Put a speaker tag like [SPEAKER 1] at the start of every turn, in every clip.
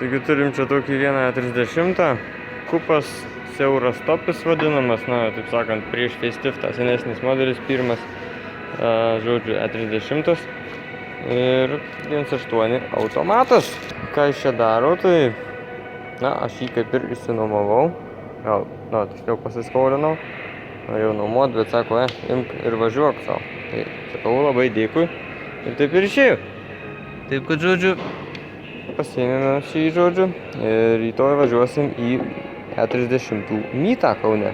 [SPEAKER 1] Taigi turim čia tokį vieną 30, kupas siauras topis vadinamas, na, taip sakant, prieš faceliftą, senesnis modelis, pirmas, žodžiu, E30 ir 1.8 automatas. Ką aš čia darau, tai, na, aš jį kaip ir išsinuomavau, gal, na, tiksliau pasiskolinau, jau nuomot, bet sako, imk ir važiuok savo. Tai sakau, labai dėkui ir taip ir išėjau. Taip kad, žodžiu, pasiėmėme šį, žodžiu, ir rytoj važiuosim į E30 mytą Kaune.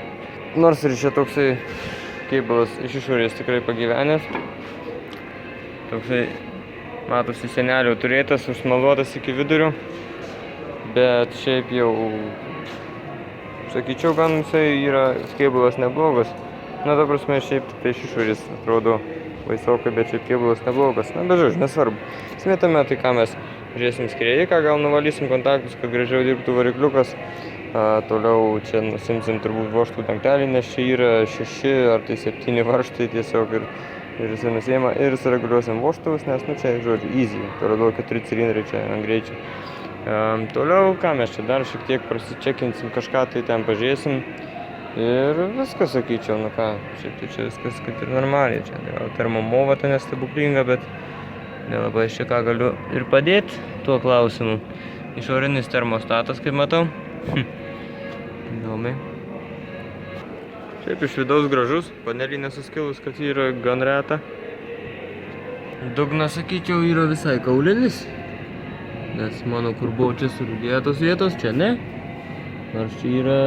[SPEAKER 1] Nors ir čia toksai kėbulas iš išorės tikrai pagyvenęs. Toksai, matosi, senelio turėtas, užsmaluotas iki vidurio. Bet šiaip jau, sakyčiau, gan jisai yra kėbulas neblogas. Na, ta prasme, šiaip tai iš išorės atrodo baisokai, bet šiaip kėbulas neblogas. Na, bet žodžiu, nesvarbu. Smetame, tai ką mes žiūrėsim skrėjiką, gal nuvalysim kontaktus, kad gražiau dirbtų varikliukas. Toliau čia nusimsim turbūt vožtų dangtelį, nes čia yra 6 ar tai 7 varžtai tiesiog ir jisai nusiėma ir sureguliuosim vožtuvus, nes, nu, čia, žodžiu, easy. Toliau 4 cilindrai čia ant greičio. Toliau, ką mes čia dar šiek tiek prasičekinsim, kažką tai ten pažiūrėsim. Ir viskas, sakyčiau, nu ką, šiaip tai čia viskas kaip ir normaliai. Čia gal termomova tai nestebuklinga, bet nelabai aš čia ką galiu ir padėti tuo klausimu. Išorinis termostatas, kaip matau. Įdomiai. Šiaip iš vidaus gražus, panelį nesuskilus, kad yra gan reta. Dugnas, sakyčiau, yra visai kaulinis. Nes mano, kur buvo čia surūdėtos vietos, čia ne. Nors čia yra,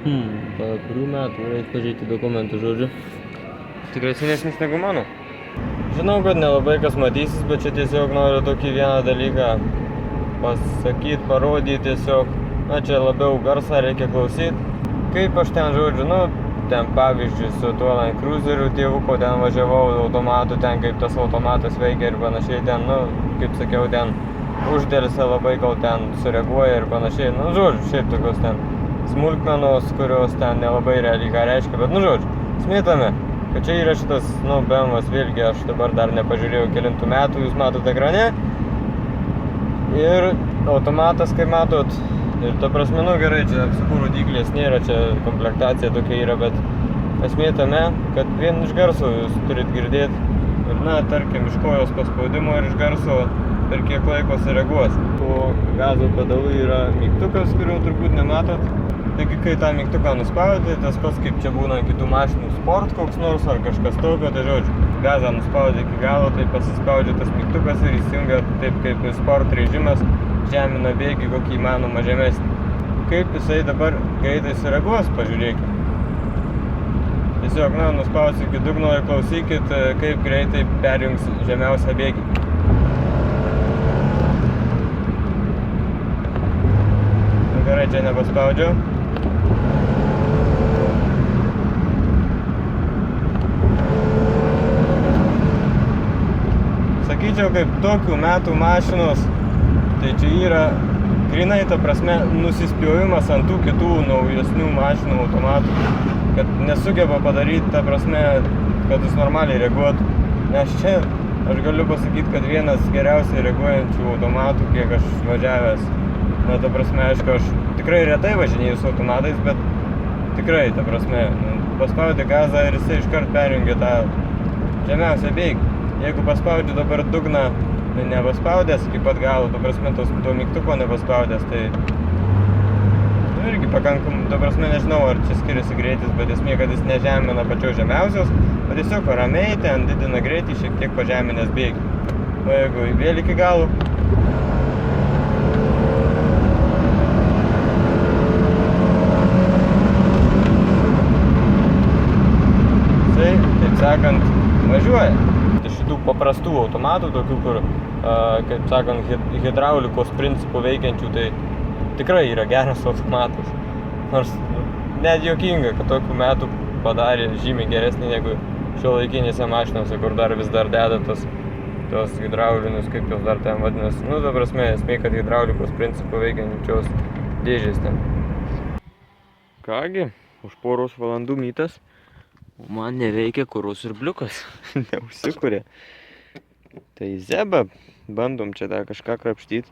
[SPEAKER 1] kurių metų, reikia pažiūrėti dokumentų, žodžiu. Tikrai senesnis negu mano. Žinau, kad nelabai kas matysis, bet čia tiesiog noriu tokį vieną dalyką pasakyti, parodyti tiesiog. Na, čia labiau garsą reikia klausyti. Kaip aš ten, žodžiu, nu, ten pavyzdžiui su tuo Land Cruiseriu tėvuko ten važiavau automatu, ten kaip tas automatas veikia ir panašiai, ten, nu, kaip sakiau, ten uždėlse labai gal ten sureaguoja ir panašiai, nu, žodžiu, šiaip tokios ten smulkmenos, kurios ten nelabai realiai ką reiškia, bet, nu, žodžiu, smetame, kad čia yra šitas, nu, BMW'as, vėlgi, aš dabar dar nepažiūrėjau kelintų metų, jūs matot ekrane, ir automatas, kaip matot, ir ta prasme, nu, gerai, čia apsukų rodyklės nėra, čia komplektacija tokia yra, bet esmė tame, kad vien iš garso jūs turit girdėti, ir, na, tarkim, iš kojos paspaudimo ir iš garso per kiek laiko sureaguos. Po gazo pedalų yra mygtukas, kurio turbūt nematot. Taigi, kai tą mygtuką nuspaudai, tas pats kaip čia būna kitų mašinų sport koks nors ar kažkas tokio, tai žodžiu, gazą nuspaudai iki galo, tai pasispaudžia tas mygtukas ir įsijungia taip kaip sport režimas, žemina bėgį kokį įmanoma žemesnį. Kaip jisai dabar greitai sureaguos, pažiūrėkit. Tiesiog, na, nuspausit iki dugno ir klausykit, kaip greitai perjungs žemiausią bėgį. Gerai, čia nepaspaudžiau. Sakyčiau, kaip tokių metų mašinos, tai čia yra grinai, ta prasme, nusispjovimas ant tų kitų naujesnių mašinų automatų, kad nesugeba padaryti, ta prasme, kad jis normaliai reaguotų. Nes čia aš galiu pasakyti, kad vienas geriausiai reaguojančių automatų, kiek aš važiavęs. Na, ta prasme, aišku, aš tikrai retai važinėjau su automatais, bet tikrai, ta prasme, paspaudė gazą ir jisai iškart perjungė tą žemiausią bėgį. Jeigu paspaudžiu dabar dugną nepaspaudęs iki pat galo, ta prasme, to mygtuko nepaspaudęs, tai irgi pakankam, ta prasme, nežinau, ar čia skiriasi greitis, bet esmė, kad jis nežemina pačios žemiausios, o tiesiog ramiai ten didina greitį, šiek tiek pažeminęs bėgį. O jeigu vėl iki galo, taip sakant, važiuoja. Iš šitų paprastų automatų, tokių, kur, kaip sakant, hidraulikos principų veikiančių, tai tikrai yra geras automatas. Nors net juokinga, kad tokių metų padarė žymiai geresnį negu šiuolaikinėse mašinose, kur dar vis dar deda tos hidraulinius, kaip jos dar ten vadinasi. Nu, ta prasme, esmė, kad hidraulikos principų veikiančios dėžės ten. Kągi, už poros valandų mytas. O man neveikia kuro siurbliukas, neužsikuria. Tai zeba, bandom čia dar kažką krapštyti.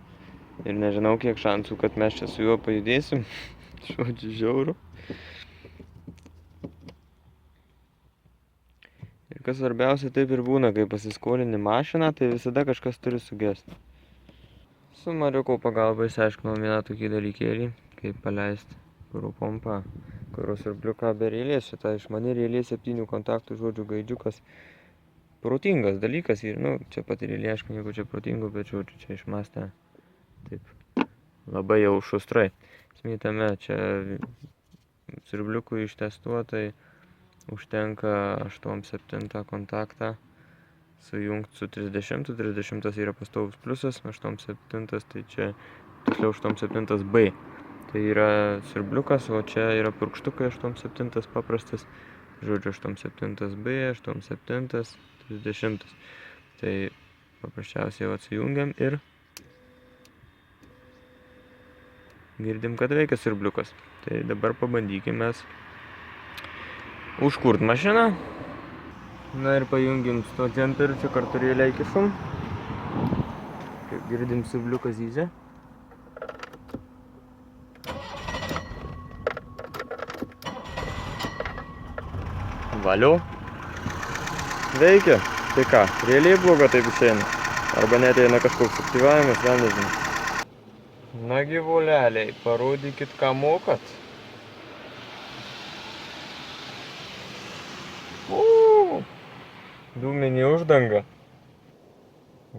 [SPEAKER 1] Ir nežinau, kiek šansų, kad mes čia su juo pajudėsim. Žodžiu, žiauru. Ir kas svarbiausia, taip ir būna, kai pasiskolini mašiną, tai visada kažkas turi sugesti. Su Mariuko pagalba išsiaiškinom vieną tokį dalykėlį, kaip paleisti kuro pompą, kuro siurbliuką be rėlės. Šitą išmani rėlė 7 kontaktų, žodžiu, gaidžiukas. Protingas dalykas ir, nu, čia pati rėlė, aišku, nieko čia protingų, bet žodžiu, čia išmastę taip labai jau šustrai. Smitame čia siurbliukui ištestuotai užtenka 8-7 kontaktą sujungti su 30, 30 yra pastovus pliusas, 8-7 tai čia, tiksliau 8-7B. Tai yra siurbliukas, o čia yra purkštukai 8-7 paprastas, žodžiu 8-7B, 8-7, 30. Tai paprasčiausiai jau atsijungiam ir girdim, kad veikia siurbliukas. Tai dabar pabandykime mes užkurt mašiną. Na ir pajungim su to džemperiu, čia karturėlę įkišom. Kaip girdim, siurbliukas zyzia. Valio. Veikia. Tai ką, realiai bloga taip išeina. Arba net eina kažkoks aktyvavimas, vėl nežinau. Na gyvuleliai, parodykit, ką mokat. Dūminį uždangą.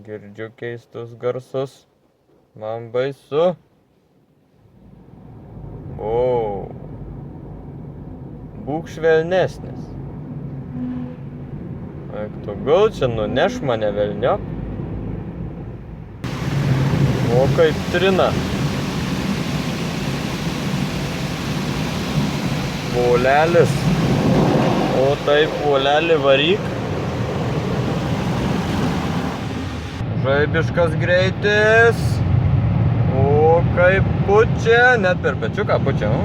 [SPEAKER 1] Girdžiu keistus garsus. Man baisu. O. Būk švelnesnis. Eik tu gal čia nuneš mane velniop. O kaip trina. Volelis. O taip, volelį varyk. Žaibiškas greitis. O kaip pučia. Net per pečiuką pučia.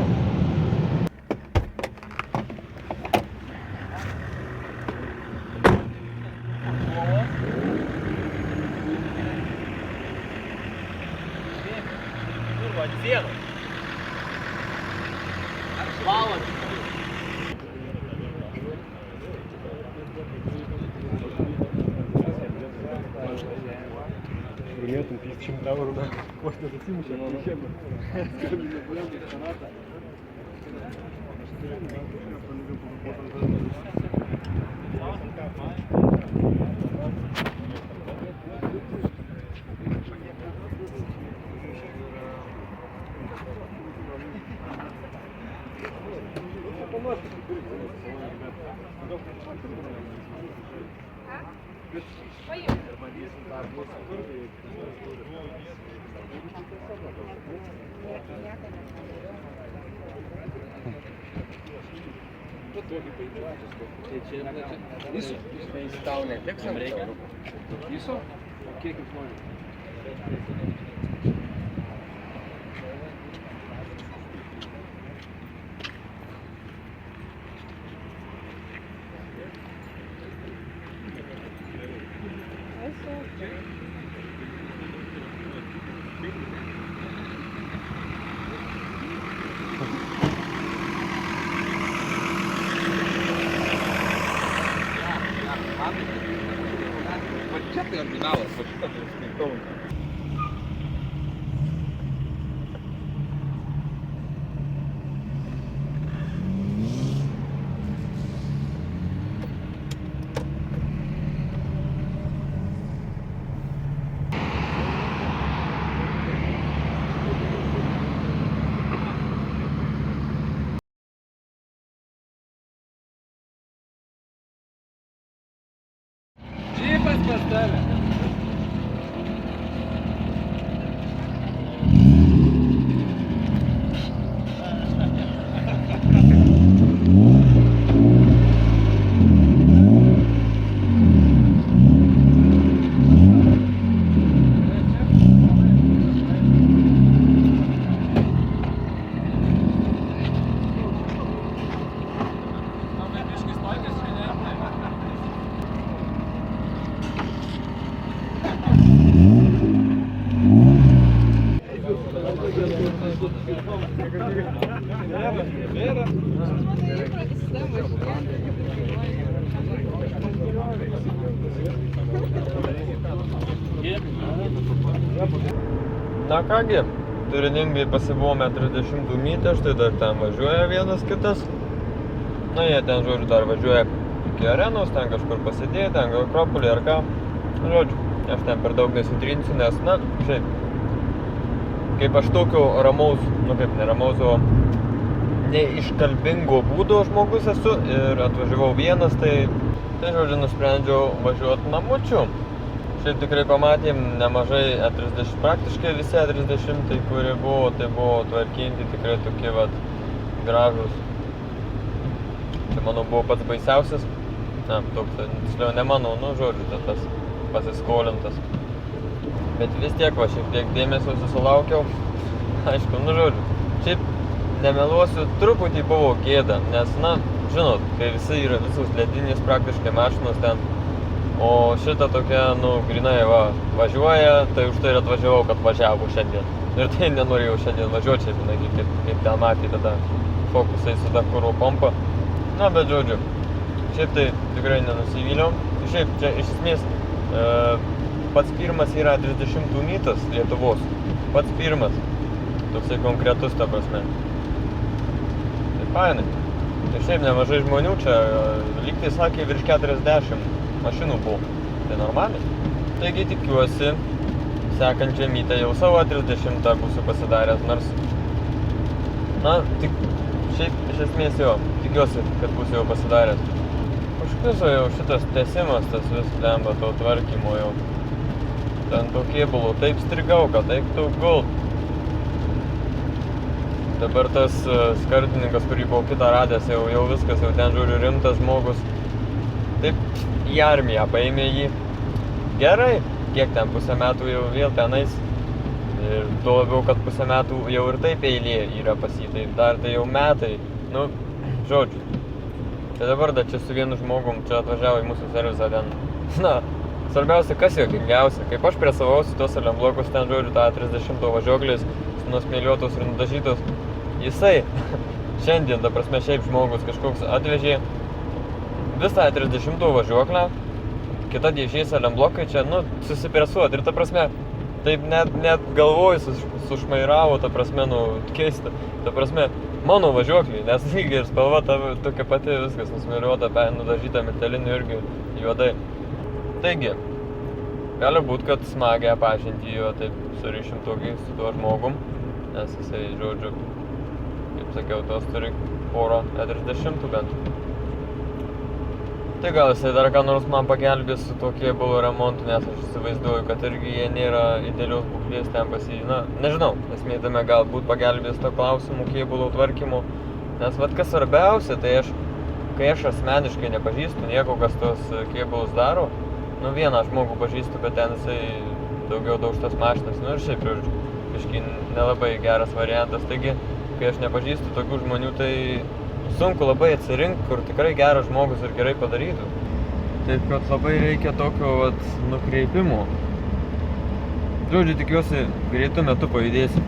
[SPEAKER 2] Приятно, 50 €, да. Можно зацимать, но
[SPEAKER 1] Isso tau netiks, jam reikia.
[SPEAKER 2] Viso? Kiek jūs norite? Čia tai originalas, o šitą tai skaitau.
[SPEAKER 1] Na kągi, turiningai pasibuvome 30 mytę, štai dar ten važiuoja vienas kitas. Na jie ten, žodžiu, dar važiuoja iki arenos, ten kažkur pasidėję, ten gal Akropolį ar ką. Žodžiu, aš ten per daug nesitrinsiu, nes, na, šiaip, kaip aš tokio ramaus, nu kaip ne ramaus, o neiškalbingo būdo žmogus esu ir atvažiavau vienas, tai žodžiu, nusprendžiau važiuoti namučių. Šiaip tikrai pamatėm nemažai E30, praktiškai visi E30, kurie buvo, tai buvo tvarkinti, tikrai tokie vat gražūs. Tai manau buvo pats baisiausias, toks, tiksliau ne manau, nu žodžiu, tas pasiskolintas. Bet vis tiek va, šiek tiek dėmesio susilaukiau, aišku, nu žodžiu, šiaip nemeluosiu, truputį buvo gėda, nes, na, žinot, kai visi yra visus ledinės praktiškai mašinos ten, o šita tokia, nu, grinai va, važiuoja, tai už tai ir atvažiavau, kad važiavo šiandien. Ir tai nenorėjau šiandien važiuoti, šiaip, kaip ten matė tada fokusai su Dakaro pompa. Na, bet žodžiu, šiaip tai tikrai nenusivyliau. Šiaip čia iš esmės pats pirmas yra 30 mytas Lietuvos. Pats pirmas. Toksai konkretus, ta prasme. Tai fainai. Ir šiaip nemažai žmonių čia, lygtai sakė, virš 40 mašinų buvo. Tai normaliai. Taigi tikiuosi, sekančią mytą jau savo 30 būsiu pasidaręs, nors, na, tik šiaip iš esmės jo, tikiuosi, kad būsiu jau pasidaręs. Užkliuso jau šitas tęsimas, tas vis lemba to tvarkymo jau. Ten to kėbulų, taip strigau, kad taip daug gult. Dabar tas skardininkas, kurį buvau kitą radęs, jau viskas, jau ten žiūriu rimtas žmogus. Taip į armiją paėmė jį. Gerai, kiek ten pusę metų jau vėl tenais. Ir tuo labiau, kad pusę metų jau ir taip eilė yra pas jį, tai dar tai jau metai. Nu, žodžiu. Tai dabar dar čia su vienu žmogum čia atvažiavo į mūsų servisą ten. Na, svarbiausia, kas juokingiausia. Kaip aš prie savausi tos aliamblokus ten, žodžiu, tą 30 važiuoklis, nusmėliuotos ir nudažytos. Jisai šiandien, ta prasme, šiaip žmogus kažkoks atvežė visą 30 važiuoklę, kita dėžės aliamblokai čia, nu, susipresuot. Ir ta prasme, taip net galvoj sušmairavo, ta prasme, nu, keista. Ta prasme, mano važiuoklį, nes lygiai ir spalva tokia pati viskas nusmėliuota, nudažyta metaliniu irgi juodai. Taigi, gali būt, kad smagiai pažinti jo taip surišim tokį su tuo žmogum, nes jisai, žodžiu, kaip sakiau, tos turi porą E30 bent. Tai gal jisai dar ką nors man pagelbės su to kėbulo remontu, nes aš įsivaizduoju, kad irgi jie nėra idealios būklės ten pas jį. Na, nežinau, esmė tame galbūt pagelbės to klausimų kėbulo tvarkymo. Nes vat kas svarbiausia, tai kai aš asmeniškai nepažįstu nieko, kas tos kėbulus daro, nu vieną žmogų pažįstu, bet ten jisai daugiau daužtas mašinas, nu ir šiaip biškį nelabai geras variantas. Taigi, kai aš nepažįstu tokių žmonių, tai sunku labai atsirinkti, kur tikrai geras žmogus ir gerai padarytų. Taip, kad labai reikia tokio vat nukreipimo. Žodžiu, tikiuosi, greitu metu pajudėsim.